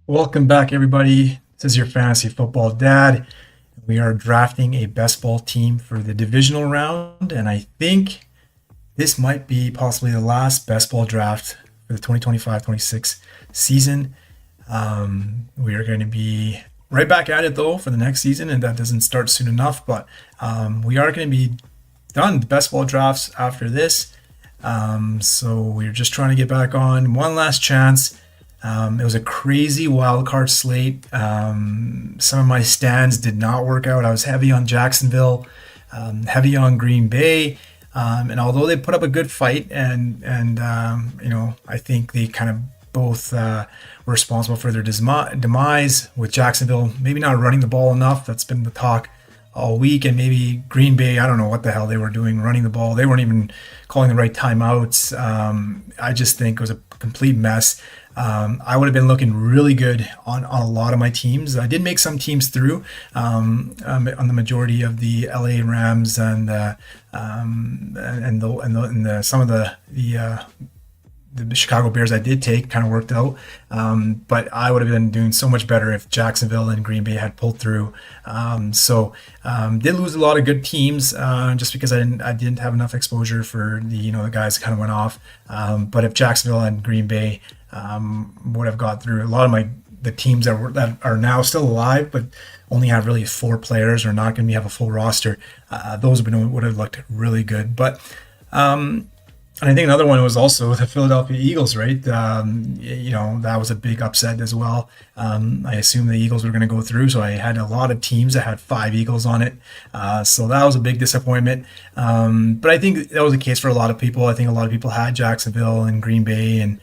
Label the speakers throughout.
Speaker 1: Welcome back, everybody. This is your fantasy football dad. We are drafting a best ball team for the divisional round, and I think this might be possibly the last best ball draft for the 2025-26 season. We are going to be right back at it though for the next season, and that doesn't start soon enough. But we are going to be done the best ball drafts after this. So we're just trying to get back on one last chance. It was a crazy wild card slate. Some of my stands did not work out. I was heavy on Jacksonville, heavy on Green Bay, and although they put up a good fight, and I think they kind of both were responsible for their demise. With Jacksonville maybe not running the ball enough. That's been the talk all week, and maybe Green Bay, I don't know what the hell they were doing running the ball. They weren't even calling the right timeouts. I just think it was a complete mess. I would have been looking really good on a lot of my teams. I did make some teams through on the majority of the LA Rams and some of the Chicago Bears I did take kind of worked out. But I would have been doing so much better if Jacksonville and Green Bay had pulled through. Did lose a lot of good teams just because I didn't have enough exposure for the guys that kind of went off. But if Jacksonville and Green Bay would have got through, a lot of the teams that are now still alive but only have really 4 players or not going to have a full roster, those would have looked really good. But and I think another one was also the Philadelphia Eagles, right? That was a big upset as well. I assumed the Eagles were going to go through, so I had a lot of teams that had 5 Eagles on it. So that was a big disappointment. But I think that was the case for a lot of people. I think a lot of people had Jacksonville and Green Bay, and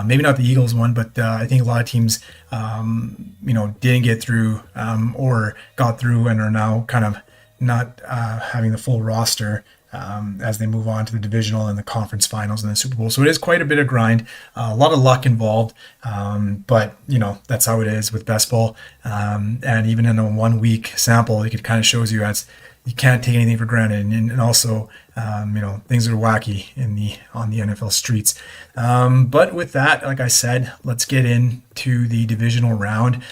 Speaker 1: maybe not the Eagles one, but I think a lot of teams, didn't get through or got through and are now kind of not having the full roster as they move on to the divisional and the conference finals and the Super Bowl. So it is quite a bit of grind, a lot of luck involved, but that's how it is with best ball. And even in a 1 week sample, it kind of shows you as you can't take anything for granted, and also things are wacky on the NFL streets. But with that, like I said, let's get into the divisional round.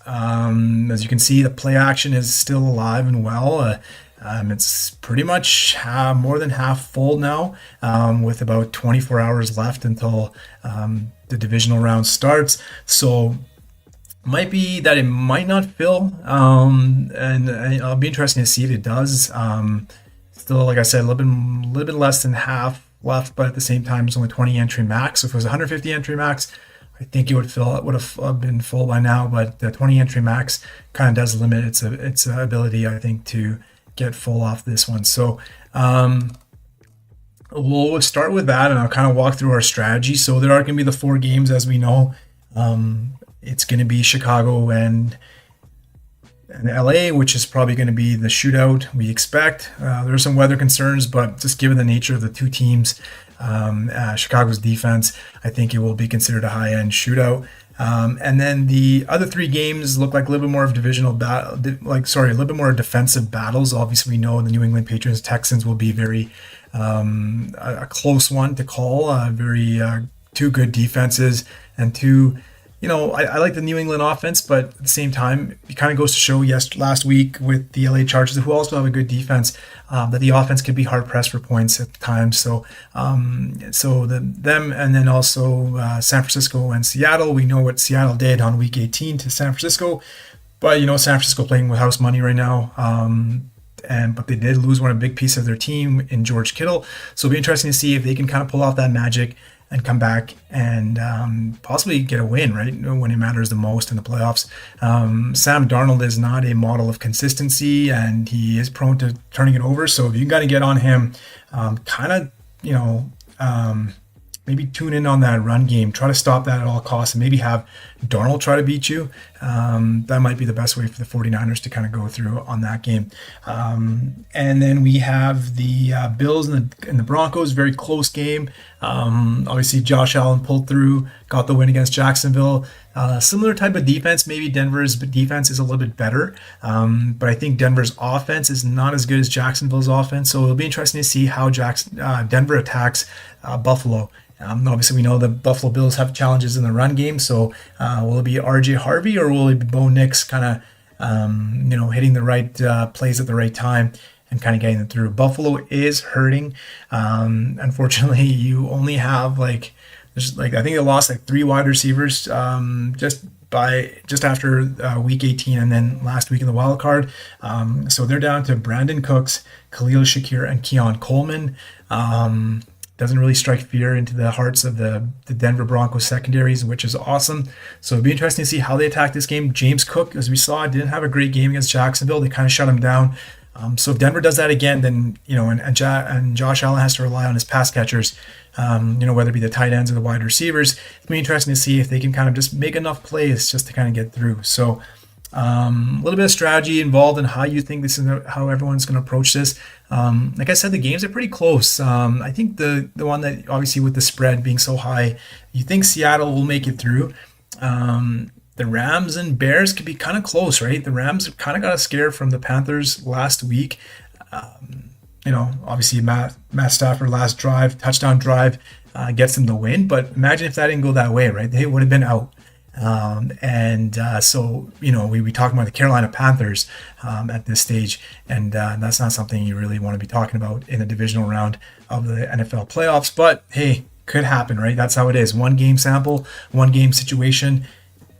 Speaker 1: As you can see, the play action is still alive and well. It's pretty much more than half full now, with about 24 hours left until the divisional round starts. So might be that it might not fill, and it'll be interesting to see if it does. Still, like I said, a little bit less than half left, but at the same time, it's only 20 entry max. So if it was 150 entry max, I think it would have been full by now. But the 20 entry max kind of does limit its ability, I think, to get full off this one. So we'll start with that, and I'll kind of walk through our strategy. So there are going to be the 4 games, as we know. It's going to be Chicago and LA, which is probably going to be the shootout we expect. There are some weather concerns, but just given the nature of the 2 teams, Chicago's defense, I think it will be considered a high-end shootout. And then the other 3 games look like a little bit more of a little bit more defensive battles. Obviously, we know the New England Patriots Texans will be very a close one to call. Very 2 good defenses and 2. I like the New England offense, but at the same time, it kind of goes to show last week with the LA Chargers, who also have a good defense, that the offense could be hard pressed for points at times. So, them, and then also San Francisco and Seattle. We know what Seattle did on Week 18 to San Francisco, but San Francisco playing with house money right now. But they did lose a big piece of their team in George Kittle. So it'll be interesting to see if they can kind of pull off that magic and come back and possibly get a win, right, when it matters the most in the playoffs. Sam Darnold is not a model of consistency, and he is prone to turning it over. So if you got to get on him, maybe tune in on that run game. Try to stop that at all costs, and maybe have Darnold try to beat you. That might be the best way for the 49ers to kind of go through on that game. And then we have the Bills and the Broncos, very close game. Obviously, Josh Allen pulled through, got the win against Jacksonville. Similar type of defense. Maybe Denver's defense is a little bit better, but I think Denver's offense is not as good as Jacksonville's offense. So it'll be interesting to see how Denver attacks Buffalo. Obviously, we know the Buffalo Bills have challenges in the run game. So will it be RJ Harvey or will it be Bo Nix kind of hitting the right plays at the right time and kind of getting them through? Buffalo is hurting. Unfortunately, you only have I think they lost 3 wide receivers just after week 18 and then last week in the wild card. So they're down to Brandon Cooks, Khalil Shakir, and Keon Coleman. Doesn't really strike fear into the hearts of the Denver Broncos secondaries, which is awesome. So it'll be interesting to see how they attack this game. James Cook, as we saw, didn't have a great game against Jacksonville. They kind of shut him down. So if Denver does that again, then and Josh Allen has to rely on his pass catchers, whether it be the tight ends or the wide receivers. It'll be interesting to see if they can kind of just make enough plays just to kind of get through. So a little bit of strategy involved in how you think this is how everyone's going to approach this. Like I said, the games are pretty close. I think the one that obviously with the spread being so high, you think Seattle will make it through. The Rams and Bears could be kind of close, right? The Rams kind of got a scare from the Panthers last week. Obviously Matt Stafford last touchdown drive gets them the win. But imagine if that didn't go that way, right? They would have been out. So we talking about the Carolina Panthers at this stage, and that's not something you really want to be talking about in the divisional round of the NFL playoffs. But hey, could happen, right? That's how it is. One game sample, one game situation.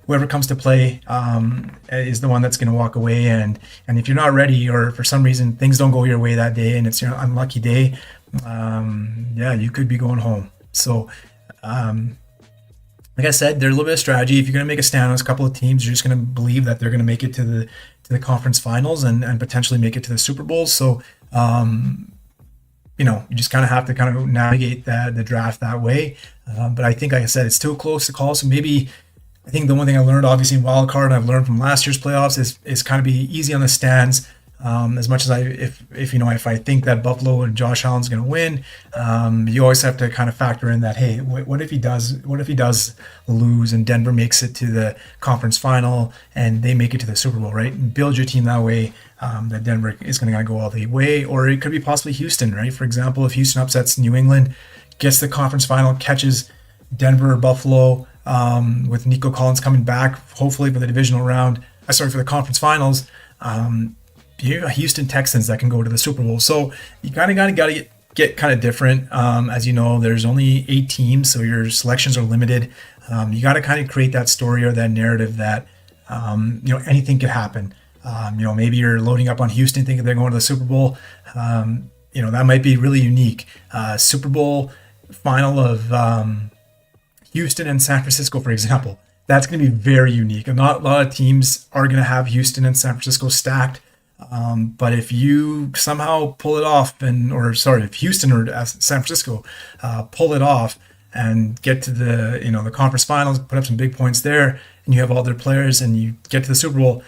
Speaker 1: Whoever comes to play is the one that's going to walk away. And if you're not ready, or for some reason things don't go your way that day, and it's your unlucky day, you could be going home. So. Like I said, there's a little bit of strategy. If you're going to make a stand on a couple of teams, you're just going to believe that they're going to make it to the conference finals and potentially make it to the Super Bowl. So, you just kind of have to kind of navigate the draft that way. But I think, like I said, it's too close to call. So maybe I think the one thing I learned, obviously, in wild card, and I've learned from last year's playoffs, is kind of be easy on the stands. As much as if I think that Buffalo and Josh Allen's going to win, you always have to kind of factor in that, hey, what if he does lose and Denver makes it to the conference final and they make it to the Super Bowl, right? And build your team that way, that Denver is going to go all the way, or it could be possibly Houston, right? For example, if Houston upsets New England, gets to the conference final, catches Denver or Buffalo, with Nico Collins coming back, hopefully for the divisional round, for the conference finals. Houston Texans that can go to the Super Bowl. So you kind of got to get kind of different. As you know, there's only 8 teams, so your selections are limited. You got to kind of create that story or that narrative that anything could happen. Maybe you're loading up on Houston thinking they're going to the Super Bowl. That might be really unique. Super Bowl final of Houston and San Francisco, for example. That's going to be very unique. And not a lot of teams are going to have Houston and San Francisco stacked. But if you somehow pull it off, if Houston or San Francisco pull it off and get to the conference finals, put up some big points there, and you have all their players, and you get to the Super Bowl,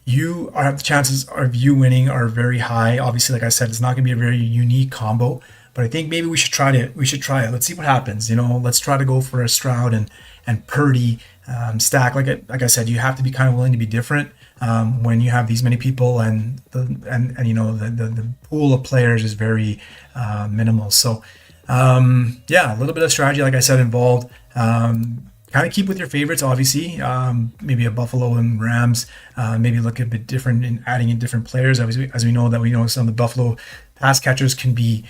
Speaker 1: the chances of you winning are very high. Obviously, like I said, it's not going to be a very unique combo, but I think maybe we should try it. Let's see what happens. Let's try to go for a Stroud and Purdy stack. Like I said, you have to be kind of willing to be different. When you have these many people and the pool of players is very minimal. So a little bit of strategy, like I said, involved. Kind of keep with your favorites, obviously. Maybe a Buffalo and Rams. Maybe look a bit different in adding in different players. As we know some of the Buffalo pass catchers can be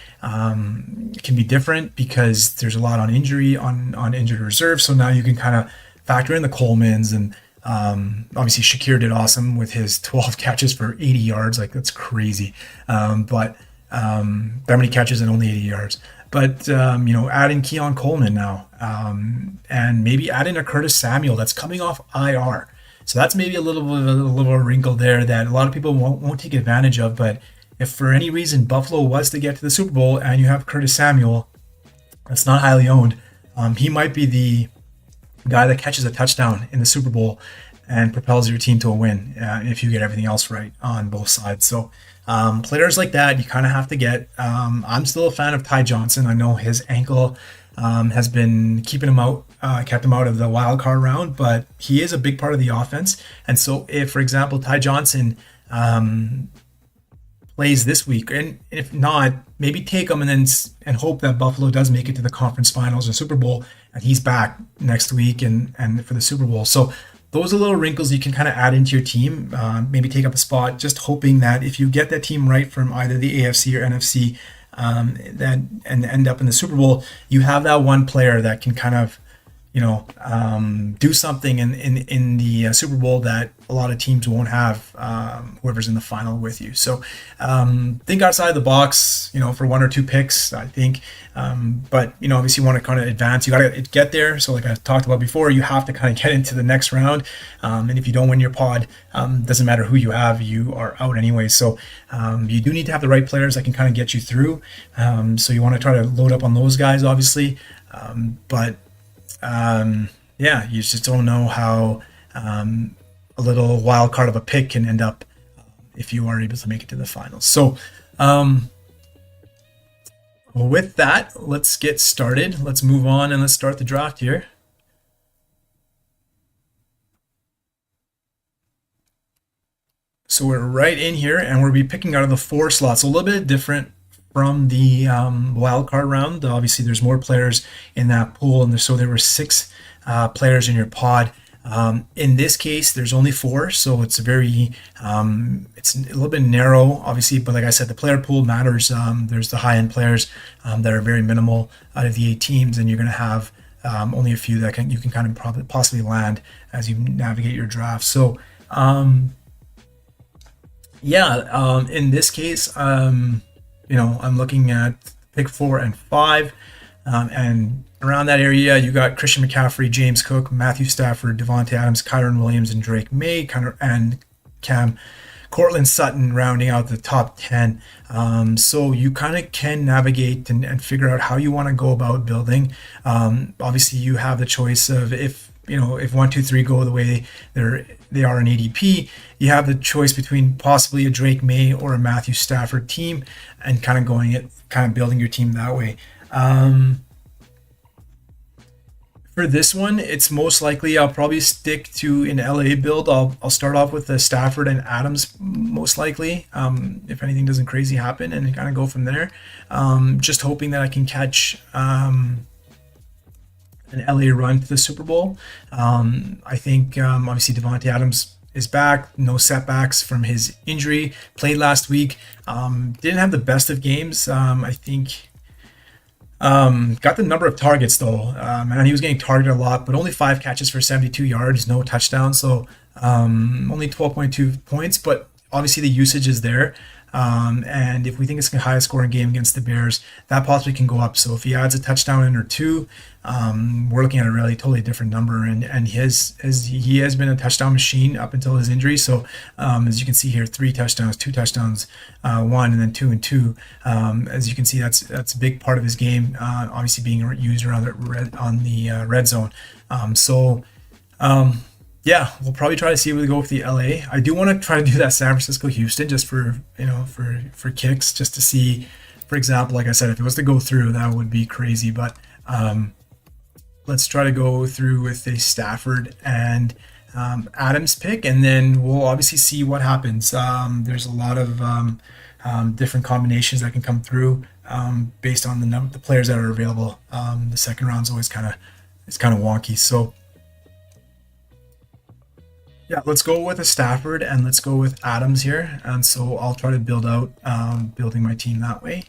Speaker 1: different because there's a lot on injured reserve. So now you can kind of factor in the Colemans and. Obviously Shakir did awesome with his 12 catches for 80 yards. That's crazy. But that many catches and only 80 yards. But, add in Keon Coleman now, and maybe add in a Curtis Samuel that's coming off IR. So that's maybe a little wrinkle there that a lot of people won't take advantage of. But if for any reason Buffalo was to get to the Super Bowl and you have Curtis Samuel, that's not highly owned, he might be the guy that catches a touchdown in the Super Bowl and propels your team to a win if you get everything else right on both sides. So players like that, you kind of have to get. I'm still a fan of Ty Johnson. I know his ankle has been keeping him out, kept him out of the wild card round, but he is a big part of the offense. And so, if, for example, Ty Johnson plays this week, and if not, maybe take him and then and hope that Buffalo does make it to the conference finals or Super Bowl, and he's back next week and for the Super Bowl. So those are little wrinkles you can kind of add into your team. Maybe take up a spot, just hoping that if you get that team right from either the AFC or NFC, that and end up in the Super Bowl, you have that one player that can kind of, do something in the Super Bowl that a lot of teams won't have, whoever's in the final with you. So think outside the box, for one or two picks, I think. But, obviously you want to kind of advance. You got to get there. So like I talked about before, you have to kind of get into the next round. And if you don't win your pod, doesn't matter who you have, you are out anyway. So you do need to have the right players that can kind of get you through. So you want to try to load up on those guys, obviously. But yeah, you just don't know how a little wild card of a pick can end up if you are able to make it to the finals. So with that, let's get started. Let's move on and let's start the draft here. So we're right in here, and we'll be picking out of the 4 slots. A little bit different from the wild card round. Obviously, there's more players in that pool, and so there were 6 players in your pod. In this case, there's only 4, so it's very it's a little bit narrow, obviously. But like I said, the player pool matters. There's the high-end players that are very minimal out of the 8 teams, and you're going to have only a few that you can kind of possibly land as you navigate your draft. So in this case, I'm looking at pick 4 and 5, and around that area, you got Christian McCaffrey, James Cook, Matthew Stafford, Devontae Adams, Kyron Williams, and Drake May, and Cortland Sutton rounding out the top 10. So you kind of can navigate and figure out how you want to go about building. Obviously, you have the choice of if 1, 2, 3 go the way they are in ADP, you have the choice between possibly a Drake May or a Matthew Stafford team, and kind of building your team that way. For this one, it's most likely I'll probably stick to an LA build. I'll start off with the Stafford and Adams most likely, if anything doesn't crazy happen, and kind of go from there. Just hoping that I can catch an LA run to the Super Bowl. I think obviously Devontae Adams is back, no setbacks from his injury, played last week. Didn't have the best of games. I think got the number of targets though. Man, he was getting targeted a lot, but only 5 catches for 72 yards, no touchdowns. So only 12.2 points, but obviously the usage is there. And if we think it's the highest scoring game against the Bears, that possibly can go up. So if he adds a touchdown in or 2, we're looking at a really totally different number. And he has been a touchdown machine up until his injury. So as you can see here, 3 touchdowns, 2 touchdowns, 1, and then 2 and 2. As you can see, that's a big part of his game. Obviously being used around the red zone. Yeah, we'll probably try to see where we go with the LA. I do want to try to do that San Francisco Houston just for kicks, just to see, for example, like I said, if it was to go through, that would be crazy. But let's try to go through with a Stafford and Adams pick, and then we'll obviously see what happens. There's a lot of different combinations that can come through based on the players that are available. The second round's always kind of wonky. So yeah, let's go with a Stafford and let's go with Adams here. And so I'll try to build out building my team that way.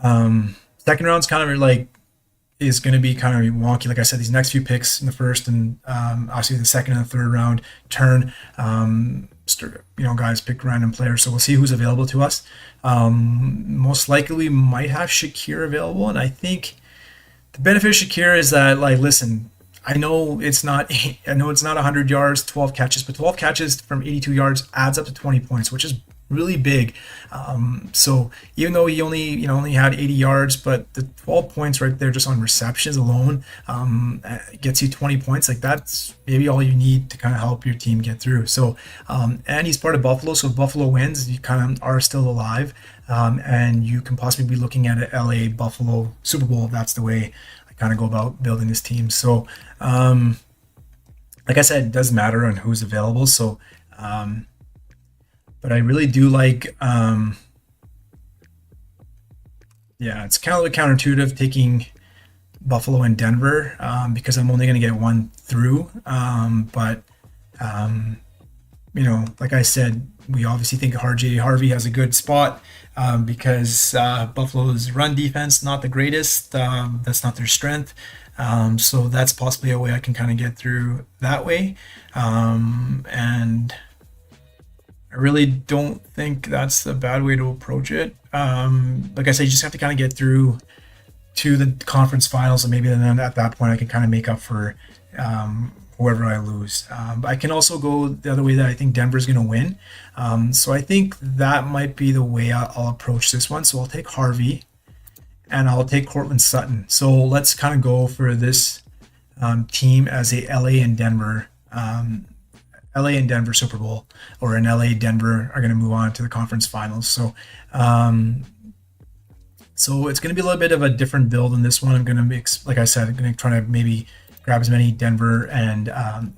Speaker 1: Second round's kind of is going to be kind of wonky. Like I said, these next few picks in the first and obviously the second and the third round turn, guys pick random players. So we'll see who's available to us. Most likely we might have Shakir available. And I think the benefit of Shakir is that, listen, I know it's not 100 yards, 12 catches, but 12 catches from 82 yards adds up to 20 points, which is really big. So even though he only only had 80 yards, but the 12 points right there just on receptions alone gets you 20 points. Like that's maybe all you need to kind of help your team get through. So and he's part of Buffalo, so if Buffalo wins, you kind of are still alive, and you can possibly be looking at an LA Buffalo Super Bowl if that's the way I kind of go about building this team. So like I said, it does matter on who's available. So but I really do like, yeah, it's kind of counterintuitive taking Buffalo and Denver because I'm only going to get one through. But, like I said, we obviously think RJ Harvey has a good spot because Buffalo's run defense not the greatest. That's not their strength. So that's possibly a way I can kind of get through that way. And I really don't think that's a bad way to approach it. Like I said, you just have to kind of get through to the conference finals, and maybe then at that point I can kind of make up for whoever I lose. But I can also go the other way that I think Denver's going to win. So I think that might be the way I'll approach this one. So I'll take Harvey and I'll take Cortland Sutton. So let's kind of go for this team as a LA and Denver Super Bowl, or in LA Denver are going to move on to the conference finals. So so it's going to be a little bit of a different build in this one. I'm going to mix, like I said, I'm going to try to maybe grab as many Denver and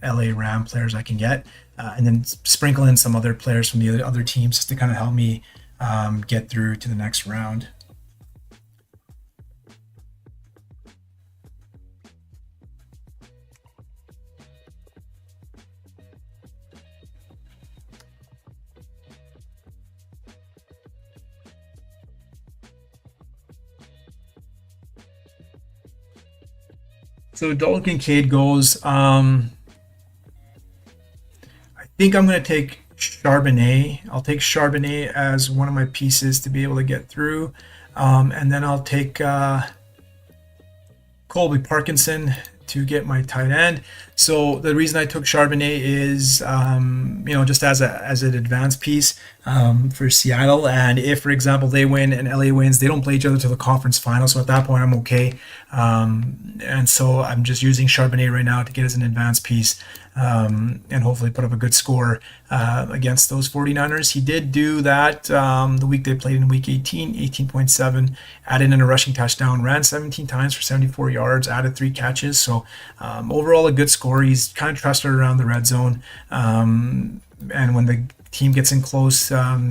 Speaker 1: LA Ram players I can get, and then sprinkle in some other players from the other teams just to kind of help me get through to the next round. So Dalton Kincaid goes. I think I'm going to take Charbonnet. I'll take Charbonnet as one of my pieces to be able to get through. And then I'll take Colby Parkinson to get my tight end. So the reason I took Charbonnet is, just as an advanced piece for Seattle. And if, for example, they win and LA wins, they don't play each other to the conference final. So at that point, I'm okay. And so I'm just using Charbonnet right now to get as an advanced piece and hopefully put up a good score against those 49ers. He did do that the week they played in week 18, 18.7, added in a rushing touchdown, ran 17 times for 74 yards, added 3 catches. So overall, a good score. He's kind of trusted around the red zone. And when the team gets in close,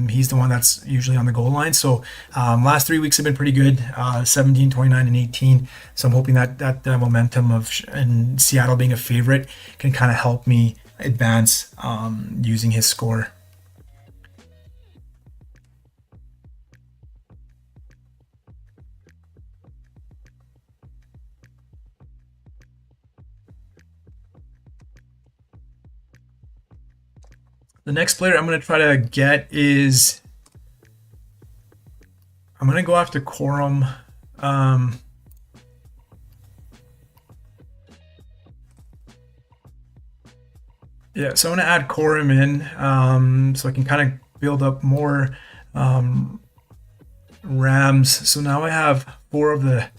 Speaker 1: he's the one that's usually on the goal line. So last 3 weeks have been pretty good, 17, 29, and 18. So I'm hoping that momentum of and Seattle being a favorite can kind of help me advance using his score. The next player I'm going to try to get is, I'm going to go after Corum. Yeah, so I'm going to add Corum in so I can kind of build up more Rams. So now I have 4 of the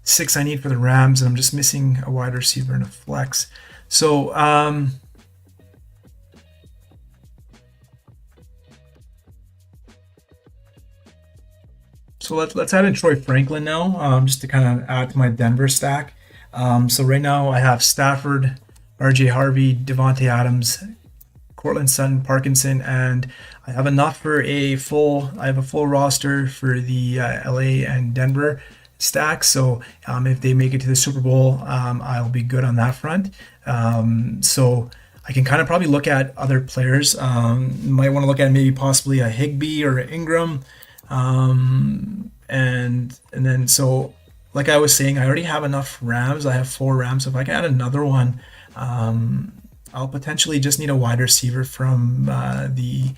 Speaker 1: 6 I need for the Rams, and I'm just missing a wide receiver and a flex. So let's add in Troy Franklin now, just to kind of add to my Denver stack. So right now I have Stafford, RJ Harvey, Devontae Adams, Cortland Sutton, Parkinson, and I have enough for a full roster for the LA and Denver stack. So if they make it to the Super Bowl, I'll be good on that front. So I can kind of probably look at other players. Might want to look at maybe possibly a Higbee or an Ingram. And then so like I was saying, I already have enough Rams. I have 4 Rams. So if I can add another one, I'll potentially just need a wide receiver from the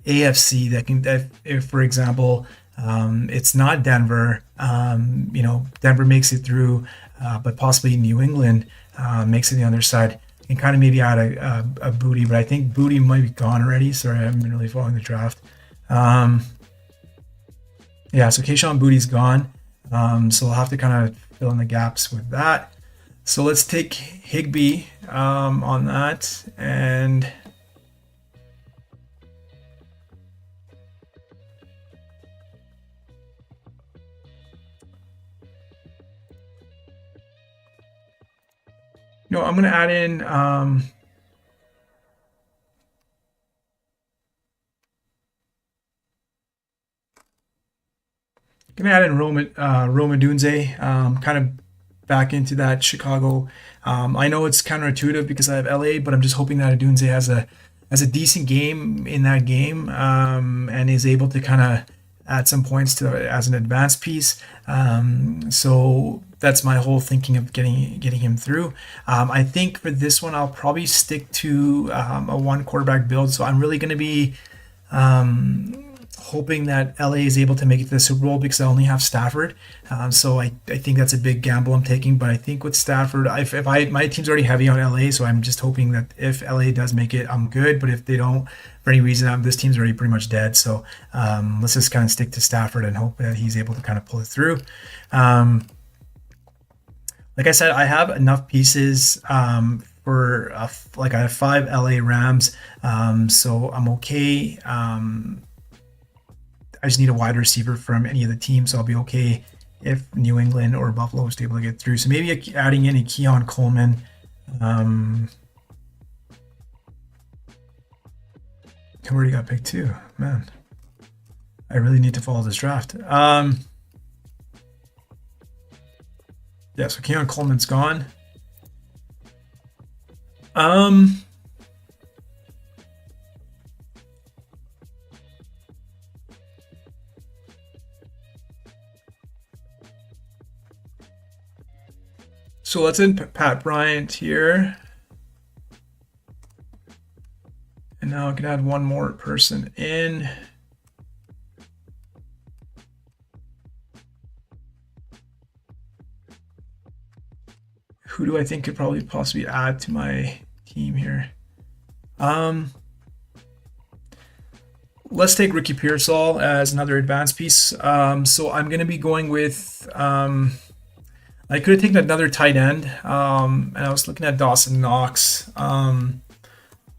Speaker 1: AFC that can, if for example, it's not Denver, Denver makes it through, but possibly New England makes it the other side. and kind of maybe add a Booty, but I think Booty might be gone already. Sorry, I haven't been really following the draft. Yeah, so Keyshawn Booty's gone. So I'll have to kind of fill in the gaps with that. So let's take Higby on that. And I'm going to add in Roma Dunze, kind of back into that Chicago. I know it's counterintuitive because I have LA, but I'm just hoping that Dunze has a decent game in that game, and is able to kind of add some points to as an advanced piece. So that's my whole thinking of getting him through. I think for this one, I'll probably stick to a one quarterback build. So I'm really going to be hoping that LA is able to make it to the Super Bowl because I only have Stafford. So I think that's a big gamble I'm taking. But I think with Stafford, if my team's already heavy on LA, so I'm just hoping that if LA does make it, I'm good. But if they don't, for any reason, this team's already pretty much dead. So let's just kind of stick to Stafford and hope that he's able to kind of pull it through. Like I said, I have enough pieces for I have 5 LA Rams, so I'm okay. I just need a wide receiver from any of the teams, so I'll be okay if New England or Buffalo is able to get through. So maybe adding in a Keon Coleman. Who already got picked too? Man, I really need to follow this draft. Yeah, so Keon Coleman's gone. So let's in Pat Bryant here. And now I can add one more person in. Who do I think could probably possibly add to my team here? Let's take Ricky Pearsall as another advanced piece. So I'm going to be going with... I could have taken another tight end, and I was looking at Dawson Knox, but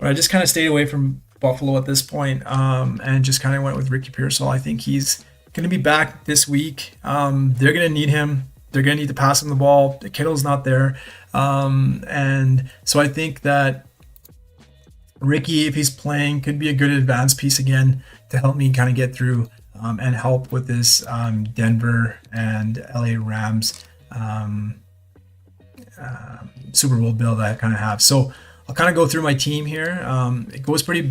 Speaker 1: I just kind of stayed away from Buffalo at this point, and just kind of went with Ricky Pearsall. I think he's going to be back this week. They're going to need him. They're going to need to pass him the ball. Kittle's not there, and so I think that Ricky, if he's playing, could be a good advanced piece again to help me kind of get through and help with this Denver and LA Rams Super Bowl build that I kind of have. So I'll kind of go through my team here. It goes pretty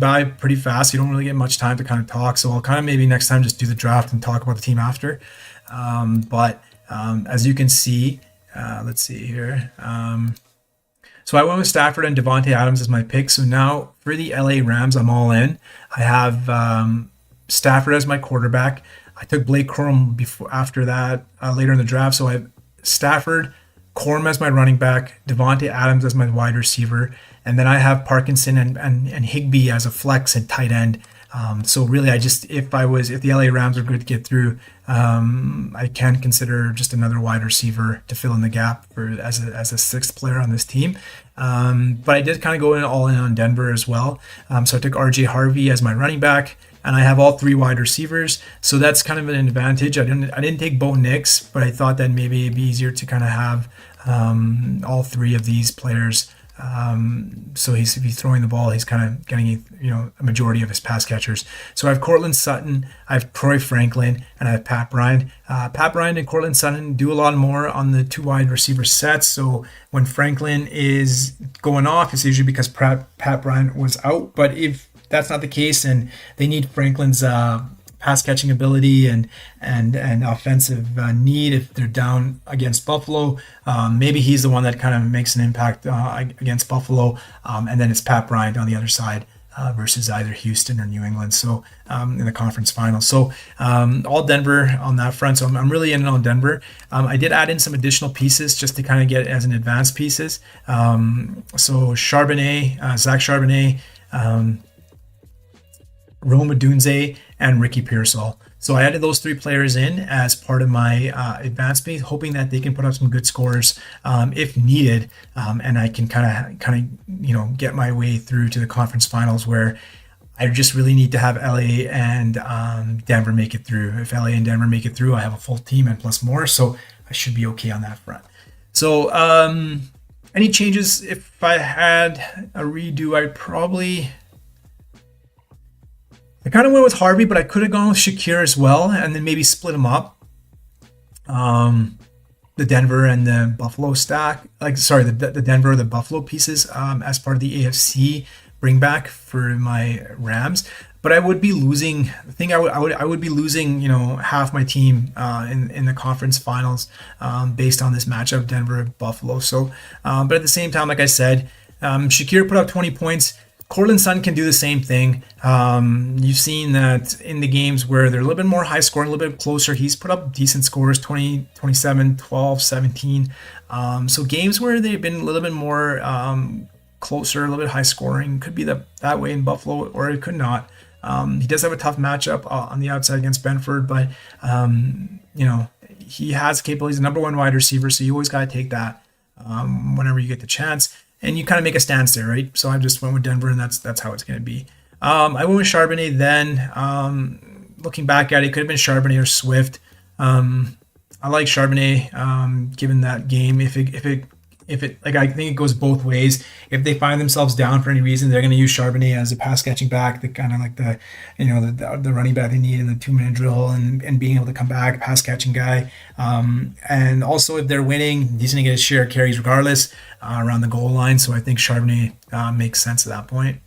Speaker 1: fast. You don't really get much time to kind of talk. So I'll kind of maybe next time just do the draft and talk about the team after. But as you can see, let's see here. So I went with Stafford and Devontae Adams as my pick. So now for the LA Rams, I'm all in. I have Stafford as my quarterback. I took Blake Corum after that later in the draft. So I have Stafford, Corum as my running back, Devontae Adams as my wide receiver, and then I have Parkinson and Higby as a flex and tight end. So really, if the LA Rams are good to get through, I can consider just another wide receiver to fill in the gap as a sixth player on this team. But I did kind of go all in on Denver as well. So I took RJ Harvey as my running back, and I have all 3 wide receivers. So that's kind of an advantage. I didn't take Bo Nix, but I thought that maybe it'd be easier to kind of have all 3 of these players. So if he's throwing the ball, he's kind of getting a majority of his pass catchers. So I have Cortland Sutton, I have Troy Franklin, and I have Pat Bryant. Pat Bryant and Cortland Sutton do a lot more on the 2 wide receiver sets. So when Franklin is going off, it's usually because Pat Bryant was out. But if that's not the case, and they need Franklin's pass catching ability and offensive need if they're down against Buffalo, maybe he's the one that kind of makes an impact against Buffalo, and then it's Pat Bryant on the other side versus either Houston or New England. So in the conference finals. So all Denver on that front. So I'm really in on Denver. I did add in some additional pieces just to kind of get as an advanced pieces. So Charbonnet, Zach Charbonnet, Rome Odunze, and Ricky Pearsall. So I added those three players in as part of my advanced piece, hoping that they can put up some good scores if needed, and I can kind of get my way through to the conference finals where I just really need to have LA and Denver make it through. If LA and Denver make it through, I have a full team and plus more, so I should be okay on that front. So any changes? If I had a redo, I kind of went with Harvey, but I could have gone with Shakir as well, and then maybe split them up. The Denver and the Buffalo stack, the Denver or the Buffalo pieces as part of the AFC bring back for my Rams. But I would be losing. I think I would be losing, half my team in the conference finals based on this matchup, Denver Buffalo. So, but at the same time, like I said, Shakir put up 20 points. Cortland Sutton can do the same thing. You've seen that in the games where they're a little bit more high scoring, a little bit closer. He's put up decent scores, 20, 27, 12, 17. So games where they've been a little bit more closer, a little bit high scoring, could be that way in Buffalo, or it could not. He does have a tough matchup on the outside against Benford, but he has capabilities. He's the number one wide receiver, so you always got to take that whenever you get the chance. And you kind of make a stance there, right? So I just went with Denver, and that's how it's going to be. I went with Charbonnet then. Looking back at it, could have been Charbonnet or Swift. I like Charbonnet given that game. If it I think it goes both ways. If they find themselves down for any reason, they're going to use Charbonnet as a pass catching back, the kind of like the running back they need in the 2-minute drill and being able to come back, pass catching guy. And also if they're winning, he's going to get his share of carries regardless around the goal line. So I think Charbonnet makes sense at that point.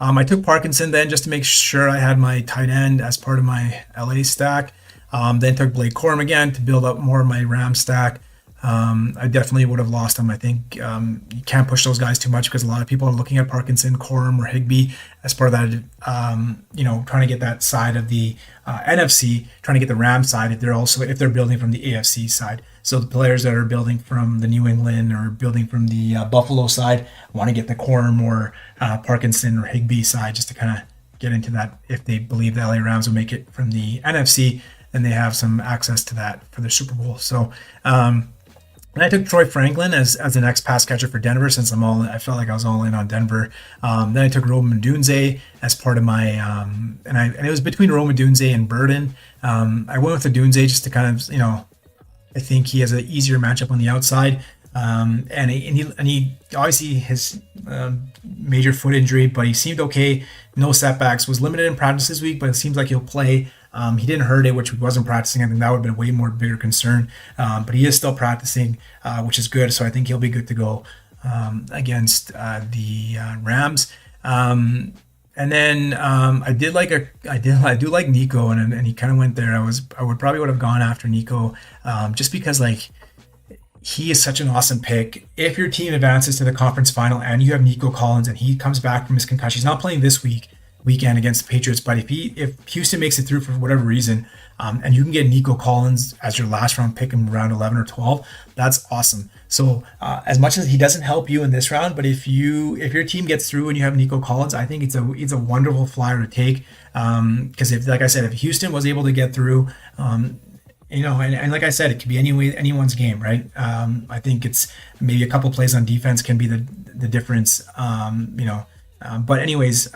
Speaker 1: I took Parkinson then just to make sure I had my tight end as part of my LA stack. Then took Blake Corum again to build up more of my Ram stack. I definitely would have lost him. I think you can't push those guys too much because a lot of people are looking at Parkinson, Corum, or Higbee as part of that, trying to get that side of the NFC, trying to get the Ram side if they're building from the AFC side. So the players that are building from the New England or building from the Buffalo side want to get the Corum or Parkinson or Higbee side just to kind of get into that. If they believe the LA Rams will make it from the NFC, then they have some access to that for the Super Bowl. So, and I took Troy Franklin as the next pass catcher for Denver since I felt like I was all in on Denver. Then I took Rome Odunze as part of my, and it was between Rome Odunze and Burden. I went with Odunze just to kind of, I think he has an easier matchup on the outside. And he obviously his major foot injury, but he seemed okay, no setbacks, was limited in practice this week, but it seems like he'll play. He didn't hurt it, which he wasn't practicing. I think that would have been a way more bigger concern. But he is still practicing, which is good. So I think he'll be good to go against the Rams. And then I do like Nico, and he kind of went there. I would have gone after Nico just because he is such an awesome pick. If your team advances to the conference final and you have Nico Collins and he comes back from his concussion, he's not playing this weekend against the Patriots, but if Houston makes it through for whatever reason, and you can get Nico Collins as your last round pick in round 11 or 12, that's awesome. So as much as he doesn't help you in this round, but if your team gets through and you have Nico Collins, I think it's a wonderful flyer to take. Because if Houston was able to get through, and like I said, it could be anyone's game, right? I think it's maybe a couple plays on defense can be the difference, but anyways,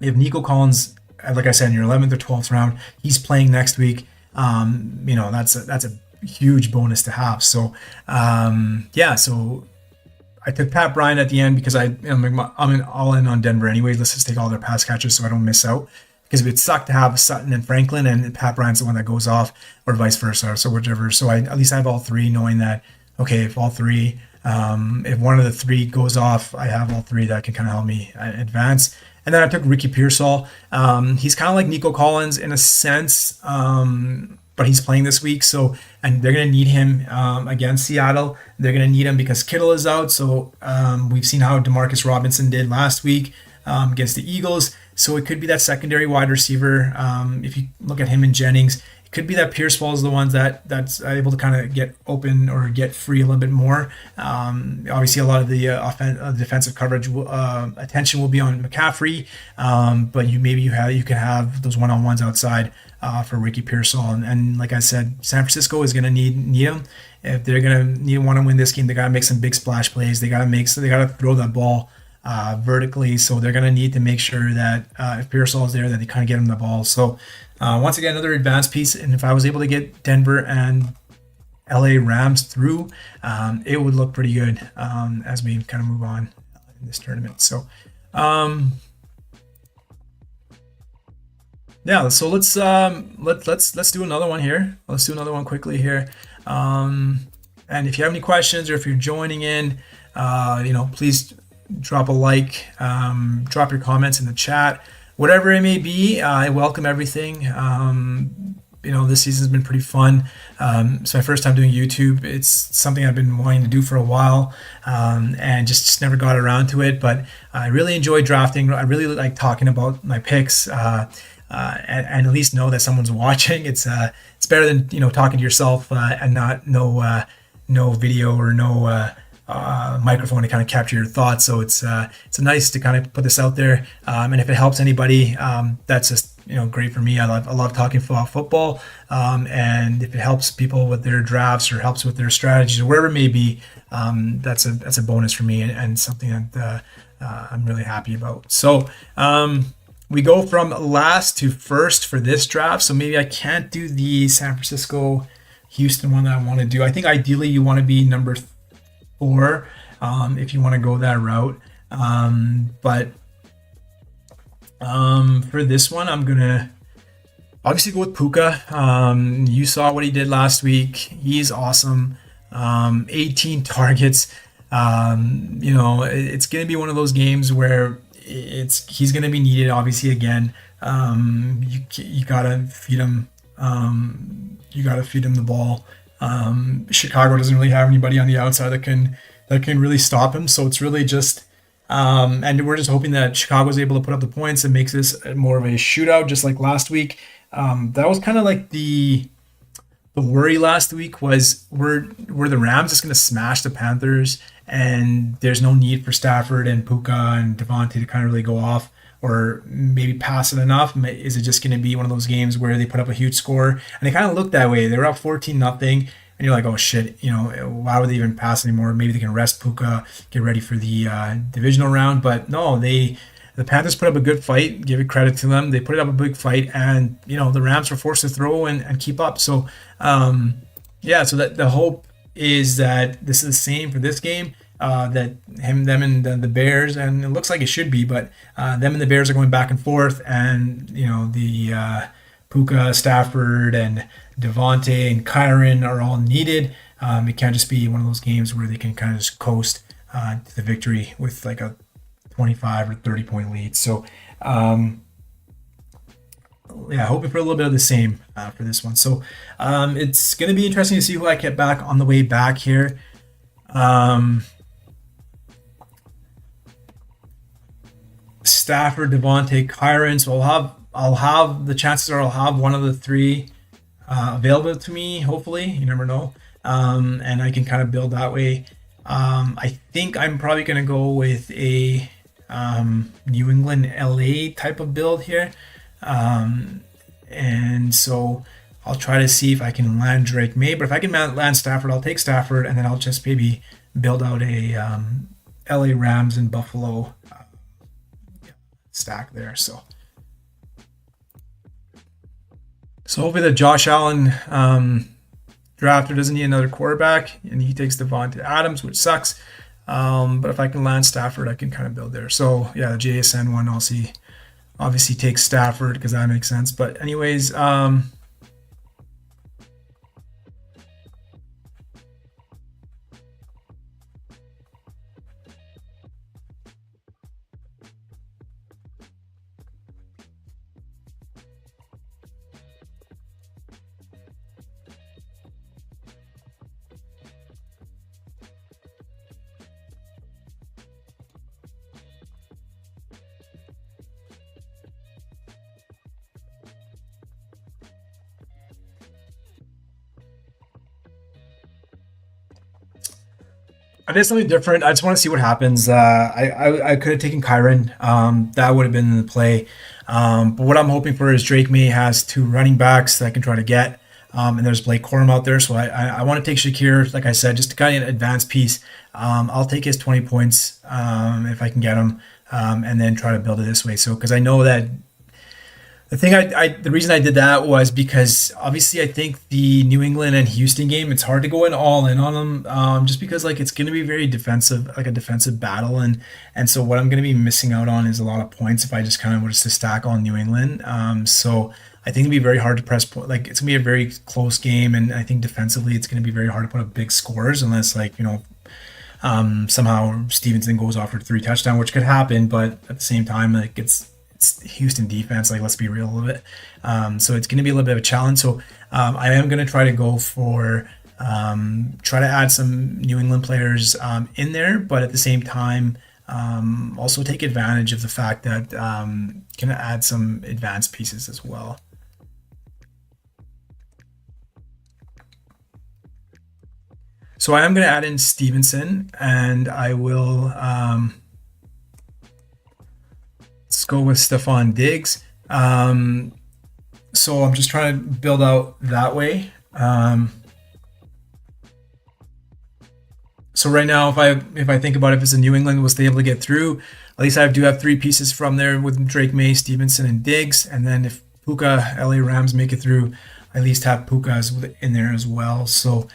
Speaker 1: if Nico Collins, like I said, in your 11th or 12th round, he's playing next week, that's a huge bonus to have. So, so I took Pat Bryant at the end because I'm all in on Denver anyways. Let's just take all their pass catchers so I don't miss out. Because it would suck to have Sutton and Franklin and Pat Bryant's the one that goes off, or vice versa, so whichever. So at least I have all three, knowing that, okay, if all three, if one of the three goes off, I have all three that can kind of help me advance. And then I took Ricky Pearsall. He's kind of like Nico Collins in a sense. but he's playing this week. So, and they're going to need him against Seattle. They're going to need him because Kittle is out. So we've seen how Demarcus Robinson did last week against the Eagles. So it could be that secondary wide receiver. If you look at him and Jennings, it could be that Pierce Paul is the ones that's able to kind of get open or get free a little bit more. Obviously, a lot of the defensive coverage attention will be on McCaffrey, but you can have those one-on-ones outside for Ricky Pearsall. And like I said, San Francisco is going to need him. If they're going to want to win this game, they got to make some big splash plays. They got to throw that ball vertically. So they're going to need to make sure that if Pearsall is there, that they kind of get him the ball. So once again, another advanced piece. And if I was able to get Denver and LA Rams through, it would look pretty good as we kind of move on in this tournament. So yeah, so let's do another one here. Let's do another one quickly here. And if you have any questions or if you're joining in, please drop a like, drop your comments in the chat, whatever it may be. I welcome everything. This season's been pretty fun. It's my first time doing YouTube. It's something I've been wanting to do for a while, and just never got around to it. But I really enjoy drafting. I really like talking about my picks, and at least know that someone's watching. It's better than talking to yourself and not no video or no microphone to kind of capture your thoughts. So it's nice to kind of put this out there, and if it helps anybody, that's just great for me. I love talking about football, and if it helps people with their drafts or helps with their strategies or wherever it may be, that's a bonus for me and something that I'm really happy about. So we go from last to first for this draft. So maybe I can't do the San Francisco Houston one that I want to do. I think ideally you want to be number 4 if you want to go that route. But for this one, I'm gonna obviously go with Puka. You saw what he did last week. He's awesome. 18 targets. It's gonna be one of those games where he's gonna be needed. Obviously, again, you gotta feed him. You gotta feed him the ball. Chicago doesn't really have anybody on the outside that can really stop him. So it's really just. And we're just hoping that Chicago is able to put up the points and makes this more of a shootout, just like last week. That was kind of like the worry last week was were the Rams just going to smash the Panthers, and there's no need for Stafford and Puka and Devontae to kind of really go off or maybe pass it enough. Is it just going to be one of those games where they put up a huge score? And they kind of looked that way. They were up 14-0. And you're like, oh shit, why would they even pass anymore? Maybe they can rest Puka, get ready for the divisional round. But no, the Panthers put up a good fight. Give it credit to them. They put up a big fight, and the Rams were forced to throw and keep up. So so that the hope is that this is the same for this game. That them and the Bears, and it looks like it should be, but them and the Bears are going back and forth, and the Puka, Stafford, and Devontae and Kyron are all needed. It can't just be one of those games where they can kind of just coast to the victory with like a 25 or 30 point lead. So hoping for a little bit of the same for this one. So it's going to be interesting to see who I get back on the way back here. Stafford, Devontae, Kyron. So I'll have the chances are I'll have one of the 3 available to me. Hopefully, you never know, and I can kind of build that way. I think I'm probably going to go with a New England LA type of build here, and so I'll try to see if I can land Drake May. But if I can land Stafford, I'll take Stafford, and then I'll just maybe build out a LA Rams and Buffalo stack there. So hopefully the Josh Allen drafter doesn't need another quarterback, and he takes Devontae Adams, which sucks. But if I can land Stafford, I can kind of build there. So yeah, the JSN one, I'll see. Obviously takes Stafford because that makes sense. But anyways, I did something different. I just want to see what happens. I could have taken Kyron. That would have been the play. But what I'm hoping for is Drake May has two running backs that I can try to get. And there's Blake Corum out there. So I want to take Shakir, like I said, just to kind of an advanced piece. I'll take his 20 points if I can get him, and then try to build it this way. So because I know that the reason I did that was because obviously I think the New England and Houston game, it's hard to go in all in on them, just because like it's going to be very defensive, like a defensive battle, and so what I'm going to be missing out on is a lot of points if I just kind of was to stack on New England. So I think it'd be very hard to like it's gonna be a very close game, and I think defensively it's gonna be very hard to put up big scores unless like somehow Stevenson goes off for three touchdown, which could happen, but at the same time, like it's Houston defense. Like let's be real a little bit. So it's going to be a little bit of a challenge. So I am going to try to go for try to add some New England players in there, but at the same time, also take advantage of the fact that can add some advanced pieces as well. So I am going to add in Stevenson, and I will. Let's go with Stephon Diggs. So I'm just trying to build out that way. So right now, if I think about it, if it's a New England was able to get through, at least I do have three pieces from there with Drake May, Stevenson, and Diggs. And then if Puka, LA Rams make it through, I at least have Puka in there as well. So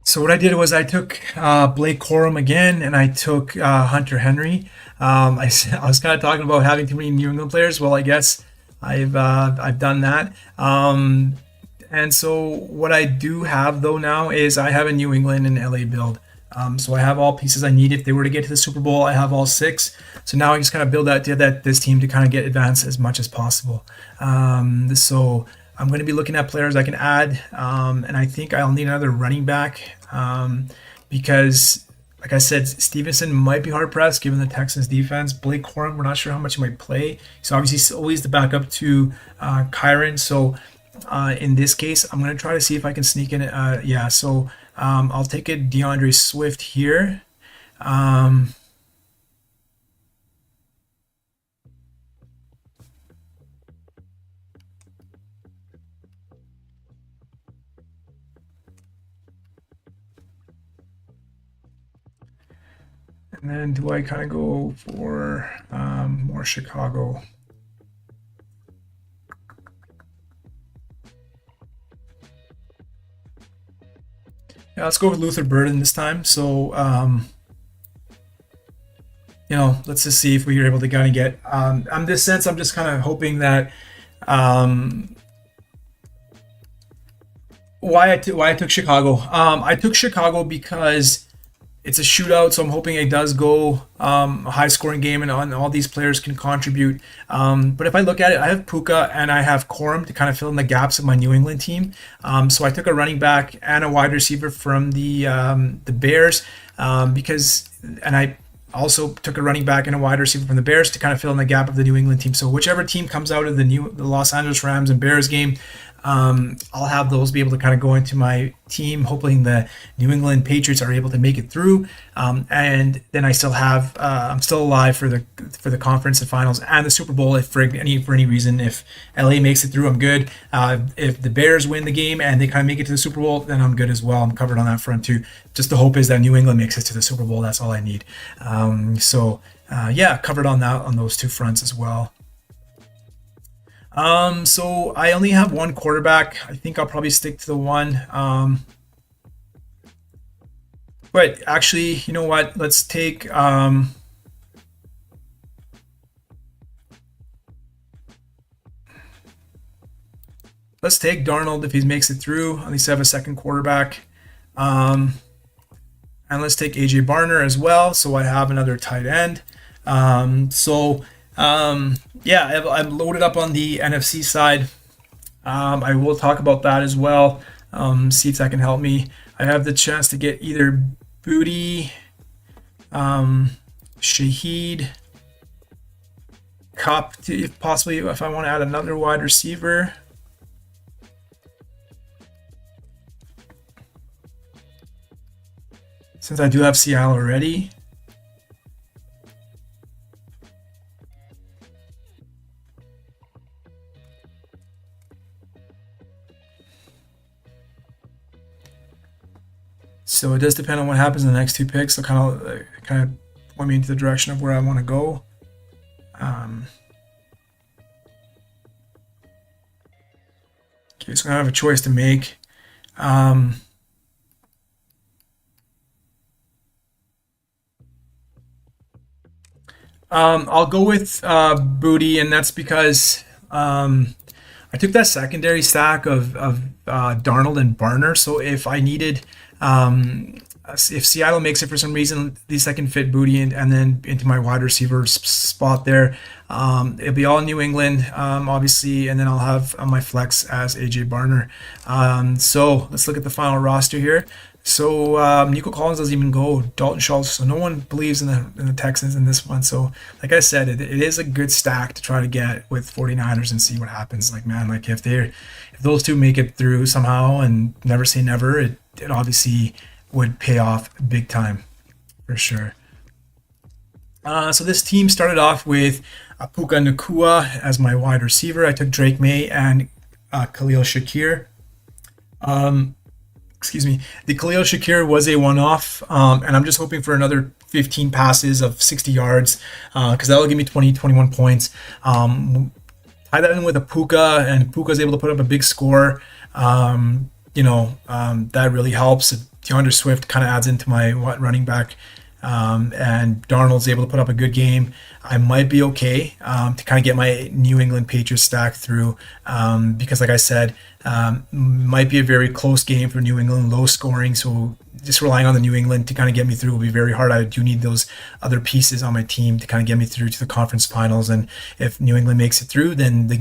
Speaker 1: So what I did was I took Blake Corum again, and I took Hunter Henry. I was kind of talking about having too many New England players. Well, I guess I've done that. And so what I do have though now is I have a New England and LA build. So I have all pieces I need. If they were to get to the Super Bowl, I have all six. So now I just kind of build out to that this team to kind of get advanced as much as possible. So I'm going to be looking at players I can add, and I think I'll need another running back because, like I said, Stevenson might be hard pressed given the Texans defense. Blake Corum, we're not sure how much he might play. So obviously, he's always the backup to Kyron. So in this case, I'm going to try to see if I can sneak in. Yeah, so I'll take it DeAndre Swift here. Um, and then do I kind of go for more Chicago? Yeah, let's go with Luther Burden this time. So, let's just see if we are able to kind of get. On this sense, I'm just kind of hoping that um, why I took Chicago. I took Chicago because it's a shootout, so I'm hoping it does go a high scoring game, and all these players can contribute. But if I look at it, I have Puka and I have Corum to kind of fill in the gaps of my New England team. So I took a running back and a wide receiver from the Bears because, and I also took a running back and a wide receiver from the Bears to kind of fill in the gap of the New England team. So whichever team comes out of the Los Angeles Rams and Bears game, I'll have those be able to kind of go into my team, hoping the New England Patriots are able to make it through, and then I still have I'm still alive for the conference and finals and the Super Bowl. If for any reason, if LA makes it through, I'm good. If the Bears win the game and they kind of make it to the Super Bowl, then I'm good as well. I'm covered on that front too. Just the hope is that New England makes it to the Super Bowl. That's all I need. Yeah, covered on that on those two fronts as well. So I only have one quarterback. I think I'll probably stick to the one. But actually, you know what? Let's take. let's take Darnold if he makes it through. At least have a second quarterback. Um, and let's take AJ Barner as well. So I have another tight end. Yeah, I'm loaded up on the NFC side. I will talk about that as well. See if that can help me. I have the chance to get either Booty, Shaheed, Cup, if possibly if I want to add another wide receiver. Since I do have Seattle already. So it does depend on what happens in the next two picks. They'll kind of point me into the direction of where I want to go. Okay, so I have a choice to make. I'll go with Booty, and that's because I took that secondary stack of Darnold and Barner. So if I needed, if Seattle makes it for some reason, at least I can fit Booty and then into my wide receiver spot there. It'll be all New England, obviously, and then I'll have my flex as AJ Barner. So let's look at the final roster here. So Nico Collins doesn't even go. Dalton Schultz. So no one believes in the Texans in this one. So like I said, it is a good stack to try to get with 49ers and see what happens. Like, man, like if those two make it through somehow, and never say never, it obviously would pay off big time for sure. So this team started off with Puka Nacua as my wide receiver. I took Drake May and Khalil Shakir. Excuse me. The Khalil Shakir was a one-off, and I'm just hoping for another 15 passes of 60 yards because that'll give me 21 points. Tie that in with a Puka, and Puka's able to put up a big score. That really helps. DeAndre Swift kind of adds into my running back, and Darnold's able to put up a good game. I might be okay to kind of get my New England Patriots stack through because, like I said, might be a very close game for New England, low scoring. So just relying on the New England to kind of get me through will be very hard. I do need those other pieces on my team to kind of get me through to the conference finals. And if New England makes it through, then the